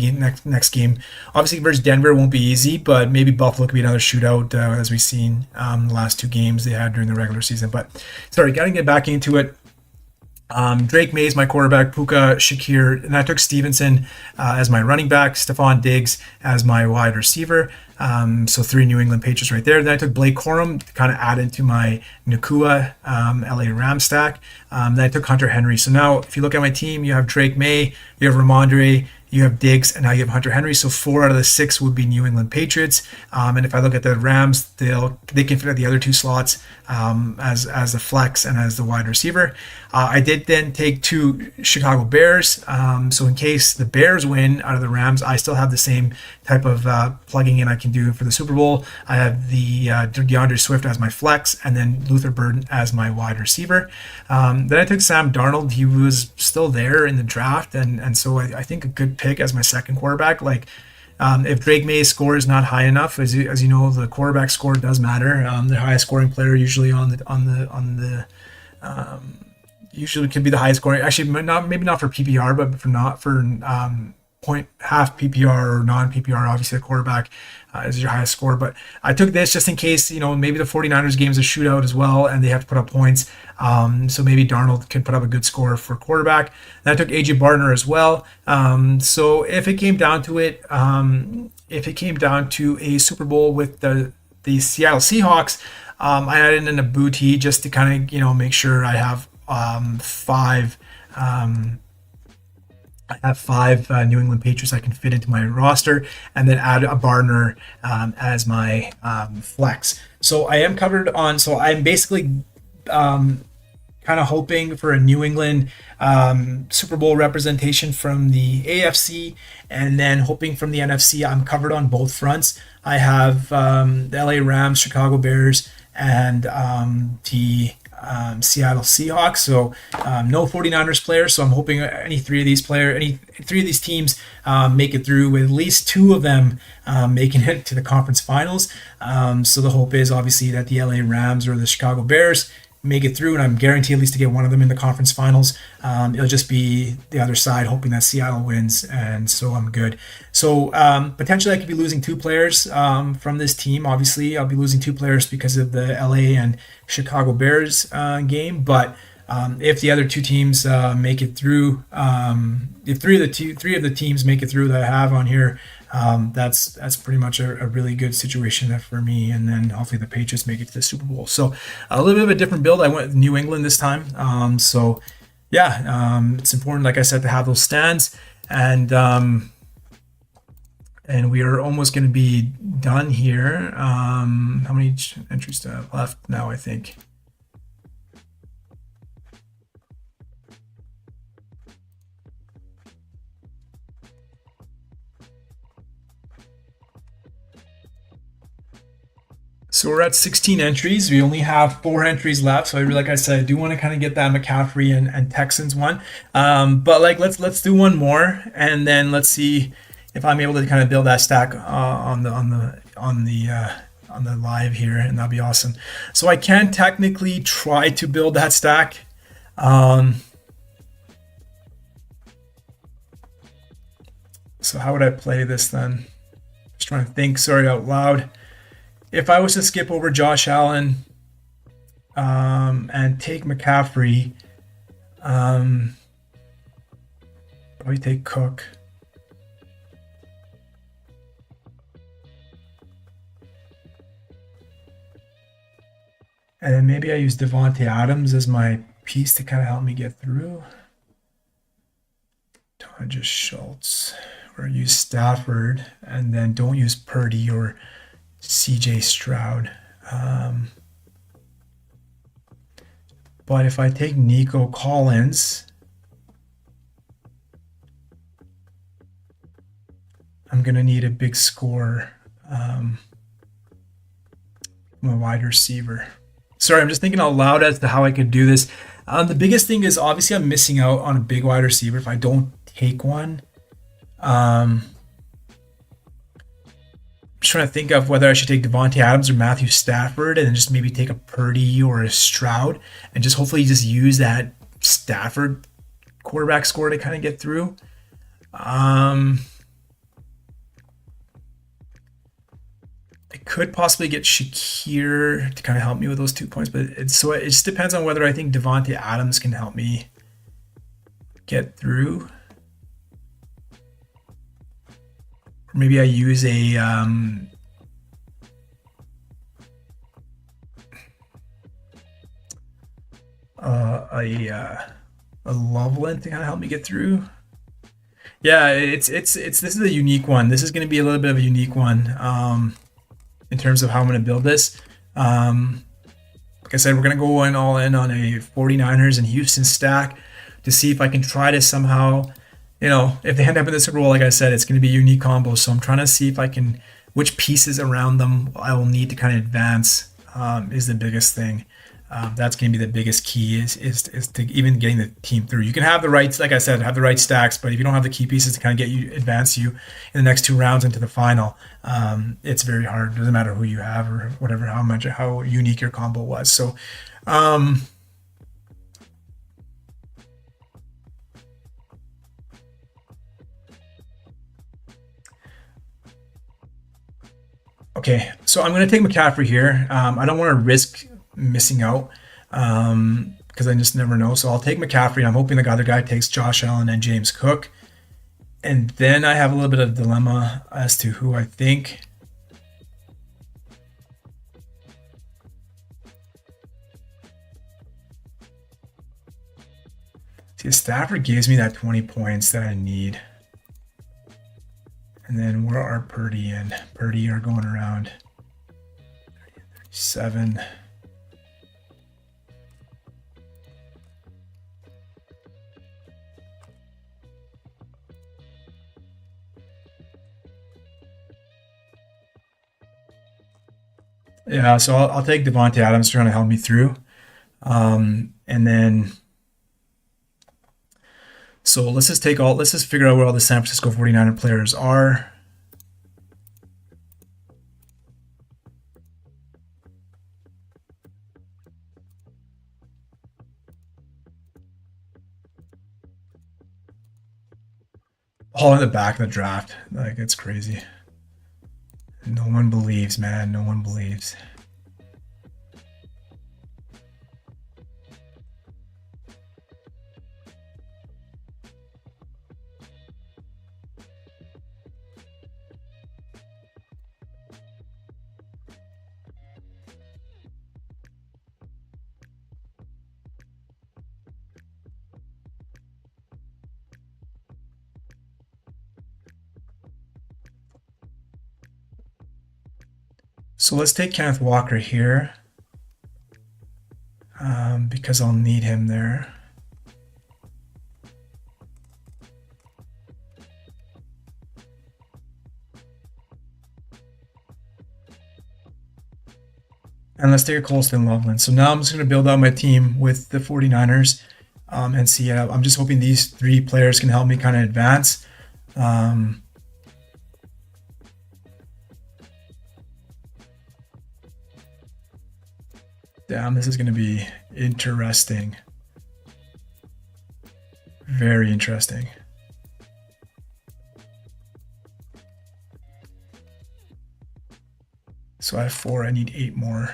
Speaker 1: next game, obviously versus Denver, won't be easy, but maybe Buffalo could be another shootout as we've seen the last two games they had during the regular season. But sorry, got to get back into it. Drake May is my quarterback, Puka Shakir, and I took Stevenson as my running back, Stephon Diggs as my wide receiver. So 3 New England Patriots right there. Then I took Blake Corum to kind of add into my Nacua LA Rams stack. Then I took Hunter Henry. So now if you look at my team, you have Drake May, you have Ramondre, you have Diggs, and now you have Hunter Henry. So 4 out of the 6 would be New England Patriots. And if I look at the Rams, they can fit at the other 2 slots as the flex and as the wide receiver. I did then take 2 Chicago Bears. So in case the Bears win out of the Rams, I still have the same type of plugging in I can do for the Super Bowl. I have the DeAndre Swift as my flex, and then Luther Burden as my wide receiver. Then I took Sam Darnold. He was still there in the draft, and so I think a good pick as my second quarterback. Like if Drake May's score is not high enough, as you know, the quarterback score does matter. The highest scoring player usually usually could be the highest scoring. Actually, maybe not for PPR, but for point half PPR or non PPR. Obviously, the quarterback is your highest score. But I took this just in case, maybe the 49ers game is a shootout as well, and they have to put up points. So maybe Darnold can put up a good score for quarterback. And I took AJ Barner as well. So if it came down to it, if it came down to a Super Bowl with the Seattle Seahawks, I added in a booty just to kind of make sure I have 5. I have 5 New England Patriots I can fit into my roster, and then add a Barner as my flex. So I am covered on. So I'm basically kind of hoping for a New England Super Bowl representation from the AFC, and then hoping from the NFC. I'm covered on both fronts. I have the LA Rams, Chicago Bears, and the Seattle Seahawks. So no 49ers players. So I'm hoping any three of these teams make it through, with at least two of them making it to the conference finals. So the hope is obviously that the LA Rams or the Chicago Bears make it through, and I'm guaranteed at least to get one of them in the conference finals. It'll just be the other side hoping that Seattle wins, and so I'm good. So potentially I could be losing two players from this team. Obviously, I'll be losing two players because of the LA and Chicago Bears game, but if the other two teams make it through, if three of the teams make it through that I have on here, that's pretty much a really good situation for me. And then hopefully the Patriots make it to the Super Bowl. So a little bit of a different build. I went with New England this time. So yeah, it's important, like I said, to have those stands, and we are almost going to be done here. How many entries do I have left now? I think. So we're at 16 entries. We only have 4 entries left. So like I said, I do want to kind of get that McCaffrey and Texans one. But like let's do one more, and then let's see if I'm able to kind of build that stack on the live here, and that'll be awesome. So I can technically try to build that stack. So how would I play this then? Just trying to think. Sorry, out loud. If I was to skip over Josh Allen and take McCaffrey, probably take Cook. And then maybe I use Devontae Adams as my piece to kind of help me get through. Just Schultz, or use Stafford, and then don't use Purdy or CJ Stroud. But if I take Nico Collins, I'm going to need a big score from a wide receiver. Sorry, I'm just thinking out loud as to how I could do this. The biggest thing is obviously I'm missing out on a big wide receiver if I don't take one. I'm just trying to think of whether I should take Devontae Adams or Matthew Stafford, and then just maybe take a Purdy or a Stroud, and just hopefully just use that Stafford quarterback score to kind of get through. I could possibly get Shakir to kind of help me with those 2 points, but it just depends on whether I think Devontae Adams can help me get through. Or maybe I use a Loveland to kind of help me get through. Yeah, this is a unique one. This is going to be a little bit of a unique one in terms of how I'm going to build this. Like I said, we're going to go all in on a 49ers and Houston stack to see if I can try to somehow, if they end up in the Super Bowl, like I said, it's going to be a unique combo. So I'm trying to see if I can, which pieces around them I will need to kind of advance is the biggest thing. That's going to be the biggest key is to even getting the team through. You can have the right, like I said, have the right stacks, but if you don't have the key pieces to kind of advance you in the next 2 rounds into the final, it's very hard. It doesn't matter who you have or whatever, how unique your combo was. So, okay, so I'm going to take McCaffrey here. I don't want to risk missing out because I just never know. So I'll take McCaffrey. I'm hoping the other guy takes Josh Allen and James Cook. And then I have a little bit of dilemma as to who I think. See, Stafford gives me that 20 points that I need. And then where are Purdy and Purdy are going around 37. Yeah, so I'll take Devontae Adams trying to help me through. And then, so let's just figure out where all the San Francisco 49er players are. All in the back of the draft. Like, it's crazy. No one believes, man. No one believes. So let's take Kenneth Walker here, because I'll need him there. And let's take a Colston Loveland. So now I'm just going to build out my team with the 49ers, and see. I'm just hoping these three players can help me kind of advance. Damn, this is going to be interesting. Very interesting. So I have 4. I need 8 more.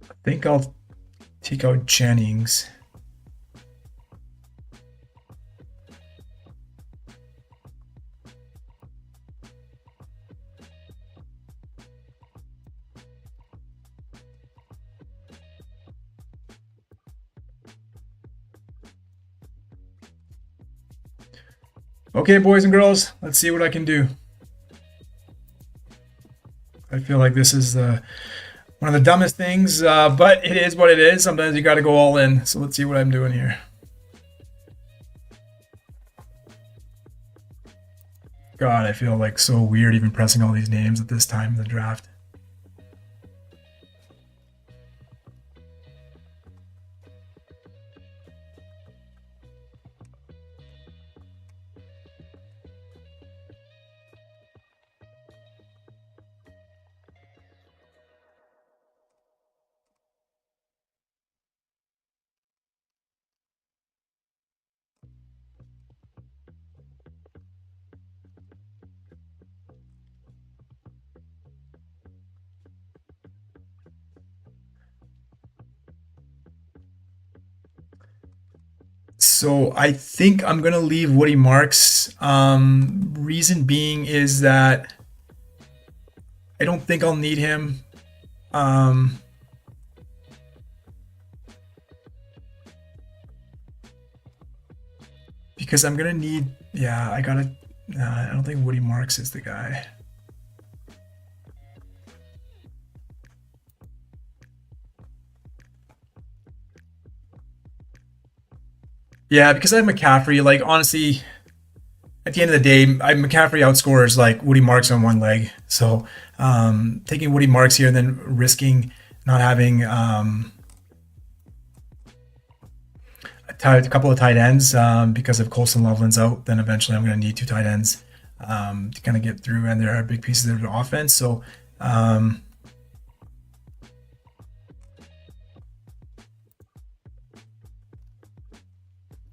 Speaker 1: I think I'll take out Jennings. Okay, boys and girls, let's see what I can do. I feel like this is one of the dumbest things, but it is what it is. Sometimes you got to go all in. So let's see what I'm doing here. God, I feel like so weird even pressing all these names at this time in the draft. So I think I'm gonna leave Woody Marks. Reason being is that I don't think I'll need him. Because I'm gonna need. Yeah, I gotta. I don't think Woody Marks is the guy. Yeah, because I have McCaffrey. Like, honestly, at the end of the day, McCaffrey outscores like Woody Marks on one leg. So taking Woody Marks here and then risking not having a couple of tight ends, because if Colson Loveland's out, then eventually I'm going to need 2 tight ends to kind of get through, and there are big pieces of the offense. So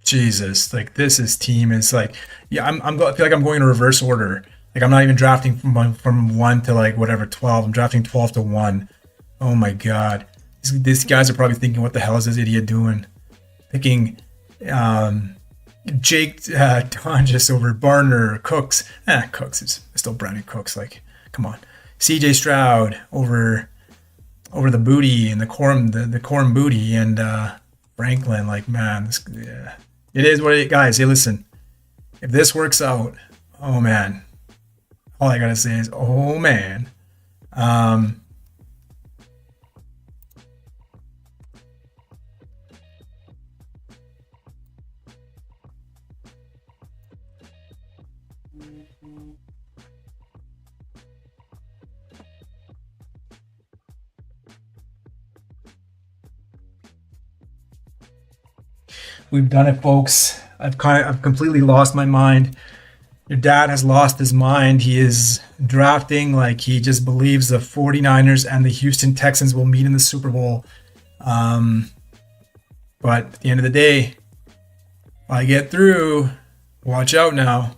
Speaker 1: Jesus, like this team is like, yeah, I feel like I'm going in reverse order. Like, I'm not even drafting from 1 to like whatever 12. I'm drafting 12 to 1. Oh my God, these guys are probably thinking, what the hell is this idiot doing? Picking Jake Donges over Barner, Cooks. Cooks is still Brandon Cooks. Like, come on, C.J. Stroud over the booty and the corn booty and Franklin. Like, man, yeah. It is what it, guys. Hey, listen, if this works out, oh man, all I gotta say is, oh man. We've done it, folks. I've completely lost my mind. Your dad has lost his mind. He is drafting like he just believes the 49ers and the Houston Texans will meet in the Super Bowl. Um, but at the end of the day, if I get through, watch out now.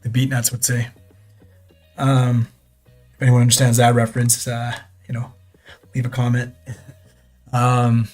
Speaker 1: The Beatnuts would say. If anyone understands that reference, leave a comment. Um,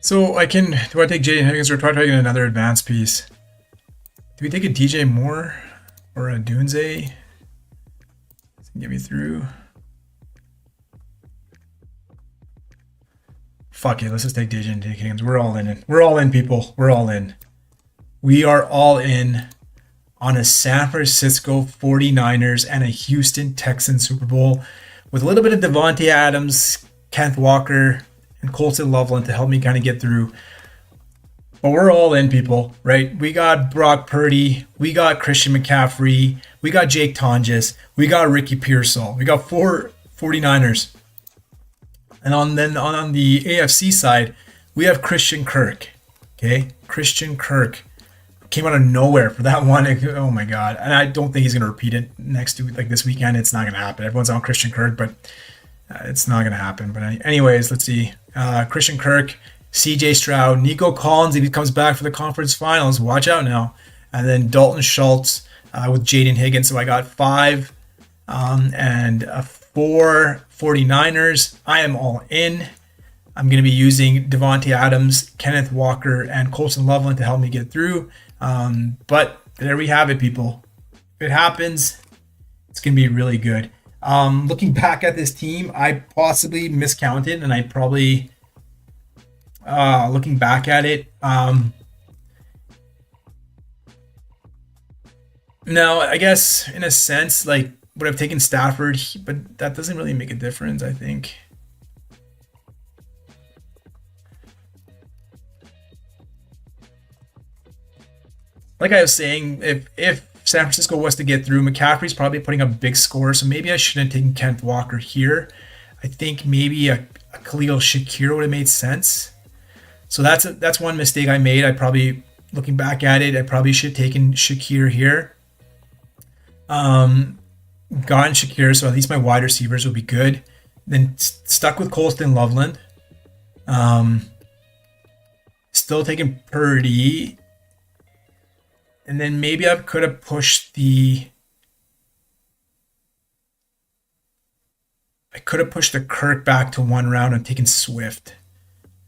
Speaker 1: so do I take Jaden Higgins or try taking another advanced piece? Do we take a DJ Moore or a Dunze? Get me through. Fuck it, let's just take DJ and Higgins. We're all in. We're all in, people. We're all in. We are all in on a San Francisco 49ers and a Houston Texans Super Bowl with a little bit of Devontae Adams, Kenneth Walker, and Colson Loveland to help me kind of get through. But we're all in, people, right? We got Brock Purdy. We got Christian McCaffrey. We got Jake Tonjes. We got Ricky Pearsall. We got 49ers. And on the AFC side, we have Christian Kirk. Okay? Christian Kirk came out of nowhere for that one. Oh my God. And I don't think he's going to repeat it this weekend. It's not going to happen. Everyone's on Christian Kirk, but it's not going to happen. But anyways, let's see. Christian Kirk, CJ Stroud, Nico Collins, if he comes back for the conference finals, watch out now. And then Dalton Schultz with Jaden Higgins. So I got 5 and 4 49ers. I am all in. I'm going to be using Devontae Adams, Kenneth Walker, and Colson Loveland to help me get through. But there we have it, people. If it happens, it's going to be really good. Looking back at this team, I possibly miscounted, and I probably, looking back at it, no, I guess in a sense, like, would have taken Stafford, but that doesn't really make a difference, I think. Like I was saying, if San Francisco was to get through, McCaffrey's probably putting up big scores, so maybe I shouldn't have taken Kenneth Walker here. I think maybe a Khalil Shakir would have made sense. So that's one mistake I made. Looking back at it, I probably should have taken Shakir here. Gotten Shakir, so at least my wide receivers will be good. Then stuck with Colston Loveland. Still taking Purdy. And then maybe I could have pushed the Kirk back to 1 round and taken Swift.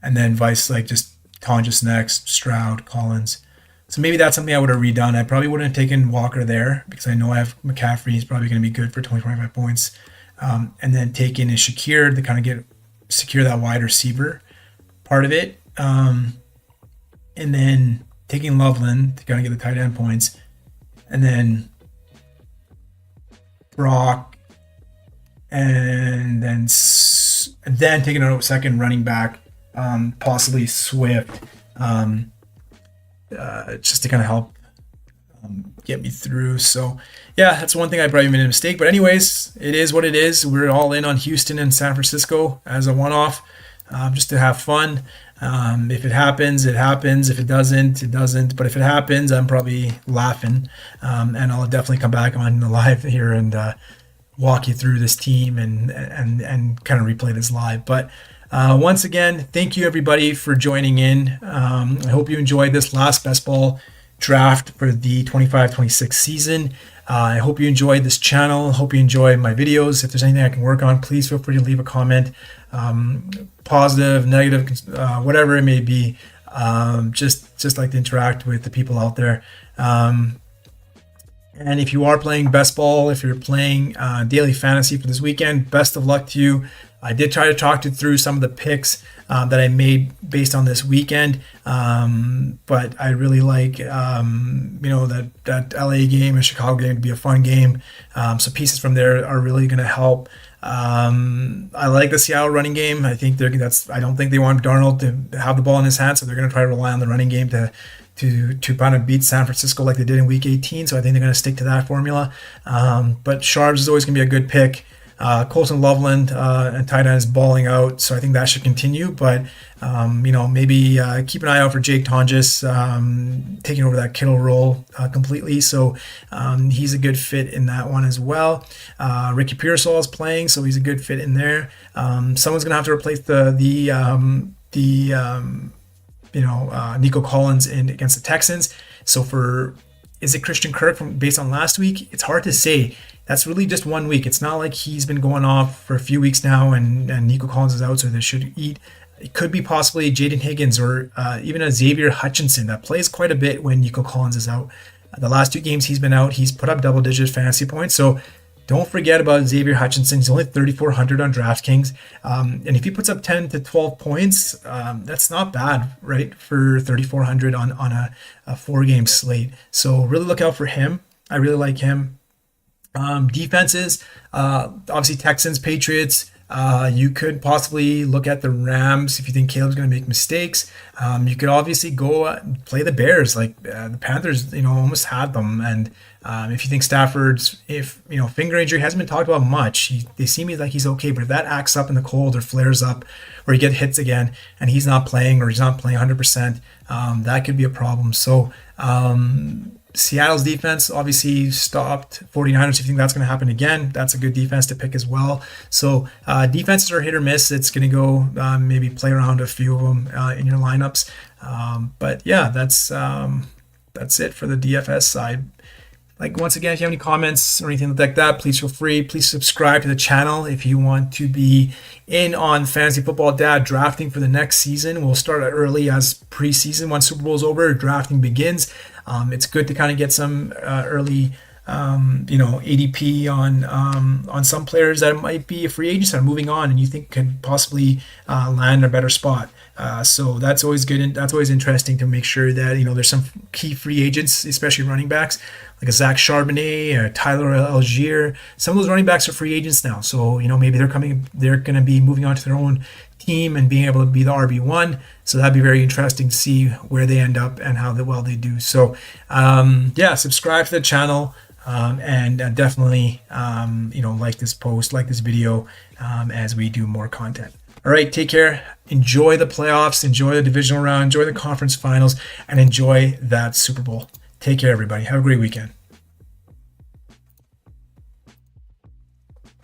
Speaker 1: And then just Tonjes next, Stroud, Collins. So maybe that's something I would have redone. I probably wouldn't have taken Walker there because I know I have McCaffrey. He's probably going to be good for 25 points. And then taking a Shakir to kind of secure that wide receiver part of it. And then taking Loveland to kind of get the tight end points. And then Brock. And then taking a second running back, possibly Swift. Just to kind of help get me through. So, yeah, that's one thing I probably made a mistake. But anyways, it is what it is. We're all in on Houston and San Francisco as a one-off, just to have fun. If it happens, it happens. If it doesn't, it doesn't. But if it happens, I'm probably laughing. And I'll definitely come back on the live here and walk you through this team and kind of replay this live. But once again, thank you everybody for joining in. I hope you enjoyed this last best ball draft for the 25-26 season. I hope you enjoyed this channel. Hope you enjoy my videos. If there's anything I can work on, please feel free to leave a comment, positive, negative, whatever it may be. Just like to interact with the people out there. And if you are playing best ball, if you're playing daily fantasy for this weekend, best of luck to you. I did try to talk you through some of the picks that I made based on this weekend, but I really like that LA game and Chicago game to be a fun game. So pieces from there are really going to help. I like the Seattle running game. I think I don't think they want Darnold to have the ball in his hand, so they're going to try to rely on the running game to kind of beat San Francisco like they did in Week 18. So I think they're going to stick to that formula. But Sharps is always going to be a good pick. Colton Loveland and tight end is balling out, so I think that should continue. But maybe keep an eye out for Jake Tonjes taking over that Kittle role completely. So he's a good fit in that one as well. Ricky Pearsall is playing, so he's a good fit in there. Someone's gonna have to replace Nico Collins against the Texans. So is it Christian Kirk based on last week? It's hard to say. That's really just 1 week. It's not like he's been going off for a few weeks now and Nico Collins is out, so they should eat. It could be possibly Jaden Higgins or even a Xavier Hutchinson that plays quite a bit when Nico Collins is out. The last 2 games he's been out, he's put up double-digit fantasy points. So don't forget about Xavier Hutchinson. He's only 3,400 on Draftkings. And if he puts up 10 to 12 points, that's not bad, right, for 3,400 on a 4-game slate. So really look out for him. I really like him. Defenses, obviously Texans, Patriots. You could possibly look at the Rams if you think Caleb's going to make mistakes. You could obviously go play the Bears. Like the Panthers, almost had them. And if you think Stafford's, finger injury hasn't been talked about much. They seem like he's okay, but if that acts up in the cold or flares up, or he gets hits again and he's not playing or he's not playing 100%, that could be a problem. So. Seattle's defense obviously stopped 49ers. If you think that's going to happen again, that's a good defense to pick as well. So defenses are hit or miss. It's going to go maybe play around a few of them in your lineups. But yeah, that's it for the DFS side. Like, once again, if you have any comments or anything like that, please feel free. Please subscribe to the channel if you want to be in on Fantasy Football Dad drafting for the next season. We'll start early as preseason. Once Super Bowl is over, drafting begins. It's good to kind of get some early ADP on some players that might be free agents that are moving on and you think could possibly land a better spot. So that's always good, and that's always interesting to make sure that there's some key free agents, especially running backs like a Zach Charbonnet or Tyler Algier. Some of those running backs are free agents now, so maybe they're going to be moving on to their own team and being able to be the RB1. So that'd be very interesting to see where they end up and how well they do. So subscribe to the channel. And definitely, like this post, like this video, as we do more content. All right, take care. Enjoy the playoffs, enjoy the divisional round, enjoy the conference finals, and enjoy that Super Bowl. Take care, everybody. Have a great weekend.